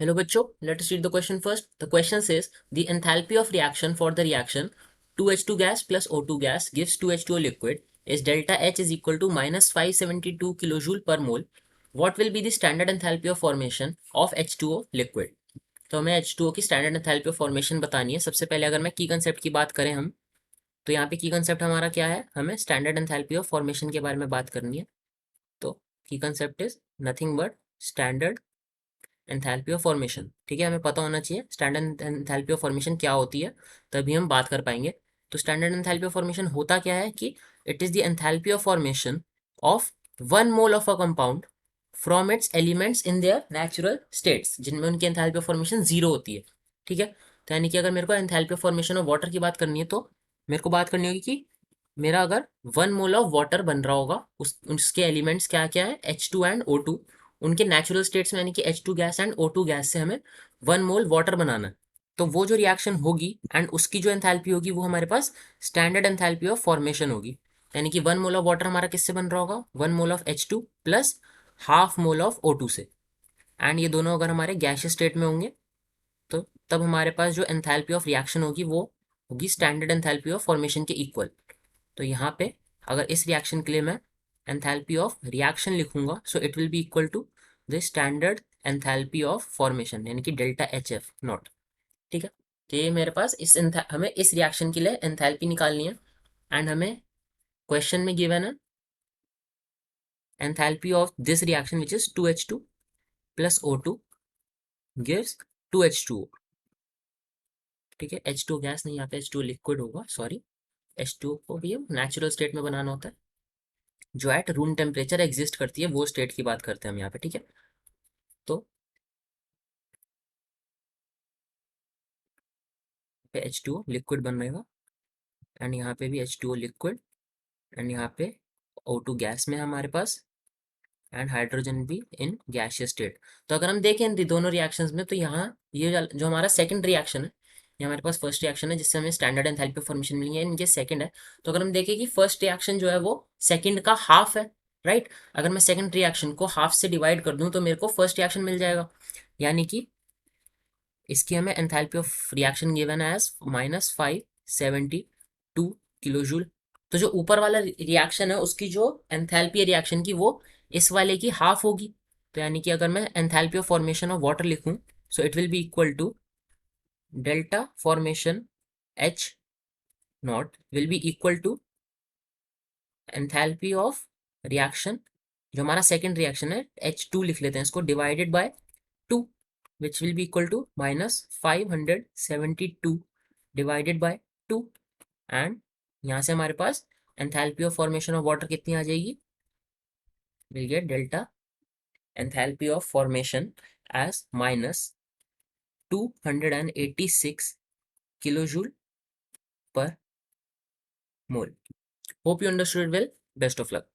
Hello बच्चों, let us read the question first. The question says the enthalpy of reaction for the reaction 2H2 gas plus O2 gas gives 2H2O liquid is delta H is equal to minus 572 kilojoule per mole. What will be the standard enthalpy of formation of H2O liquid? तो हमें H2O की standard enthalpy of formation बतानी है। सबसे पहले अगर मैं की कंसेप्ट की बात करें हम, तो यहाँ पे की कंसेप्ट हमारा क्या है, हमें स्टैंडर्ड एंथैल्पी ऑफ फॉर्मेशन के बारे में बात करनी है। तो की concept is nothing but standard enthalpy of formation. ठीक है, हमें पता होना चाहिए स्टैंडर्ड एंथैल्पी ऑफ फॉर्मेशन क्या होती है, तभी हम बात कर पाएंगे। तो स्टैंडर्ड एंथैल्पी ऑफ फॉर्मेशन होता क्या है कि it is the enthalpy of formation of 1 mole of a compound from its elements in their natural states, जिनमें उनकी एंथैल्पी ऑफ फॉर्मेशन जीरो होती है। ठीक है, तो यानी कि अगर मेरे को enthalpy of formation of water की बात करनी है, तो मेरे को बात करनी होगी कि मेरा अगर 1 मोल ऑफ वाटर बन रहा होगा, उसके एलिमेंट्स क्या क्या है, H2 एंड O2, उनके नेचुरल स्टेट्स में, यानी कि H2 gas and O2 gas से हमें 1 मोल वाटर बनाना है। तो वो जो रिएक्शन होगी एंड उसकी जो एंथैल्पी होगी वो हमारे पास स्टैंडर्ड एंथैल्पी ऑफ फॉर्मेशन होगी। यानी कि 1 मोल ऑफ वाटर हमारा किससे बन रहा होगा, 1 mole of H2 plus half mole of O2 से। एंड ये दोनों अगर हमारे गैसियस स्टेट में होंगे, तो तब हमारे पास जो एंथैल्पी ऑफ रिएक्शन होगी वो होगी स्टैंडर्ड एंथैल्पी ऑफ फॉर्मेशन के इक्वल। तो यहाँ पे अगर इस रिएक्शन के लिए मैं एंथैल्पी ऑफ रिएक्शन लिखूंगा, so it will be equal to the standard enthalpy of formation, यानी कि डेल्टा एच एफ नॉट। ठीक है, तो ये मेरे पास हमें इस रिएक्शन के लिए एंथैल्पी निकालनी है। एंड हमें क्वेश्चन में गिवन है enthalpy of this reaction which is 2H2 plus O2 gives 2H2O। ठीक है, H2 गैस नहीं, यहाँ पे H2 लिक्विड होगा, सॉरी। H2 को भी हम नेचुरल स्टेट में बनाना होता है, जो एट रूम टेम्परेचर एग्जिस्ट करती है, वो स्टेट की बात करते हैं हम यहाँ पे। ठीक है, तो पे H2O लिक्विड बन रहेगा एंड यहाँ पे भी H2O लिक्विड एंड यहाँ पे O2 गैस में हमारे पास एंड हाइड्रोजन भी इन गैसियस स्टेट। तो अगर हम देखें इन दोनों रिएक्शंस में, तो यहाँ ये जो हमारा सेकंड रिएक्शन है, ये हमारे पास फर्स्ट रिएक्शन है जिससे हमें स्टैंडर्ड एंथैल्पी ऑफ फॉर्मेशन मिली है, इनके सेकंड है। तो अगर हम देखें कि फर्स्ट रिएक्शन जो है वो सेकंड का हाफ है, राइट। अगर मैं सेकंड रिएक्शन को हाफ से डिवाइड कर दूं तो मेरे को फर्स्ट रिएक्शन मिल जाएगा, यानी कि इसकी हमें एंथैल्पी ऑफ रिएक्शन गिवन है एज -572 किलोजूल। तो जो ऊपर वाला रिएक्शन है उसकी जो एंथैल्पी है रिएक्शन की, वो इस वाले की हाफ होगी। तो यानी कि अगर मैं enthalpy of formation of water लिखूं, so it will be equal to delta formation H not will be equal to enthalpy of reaction, जो हमारा सेकंड रिएक्शन है H2 लिख लेते हैं इसको, divided by 2, which will be equal to -572 divided by 2। And यहाँ से हमारे पास enthalpy of formation of water कितनी आ जाएगी, will get delta enthalpy of formation as -286 kilojoule per mole. Hope you understood well, best of luck.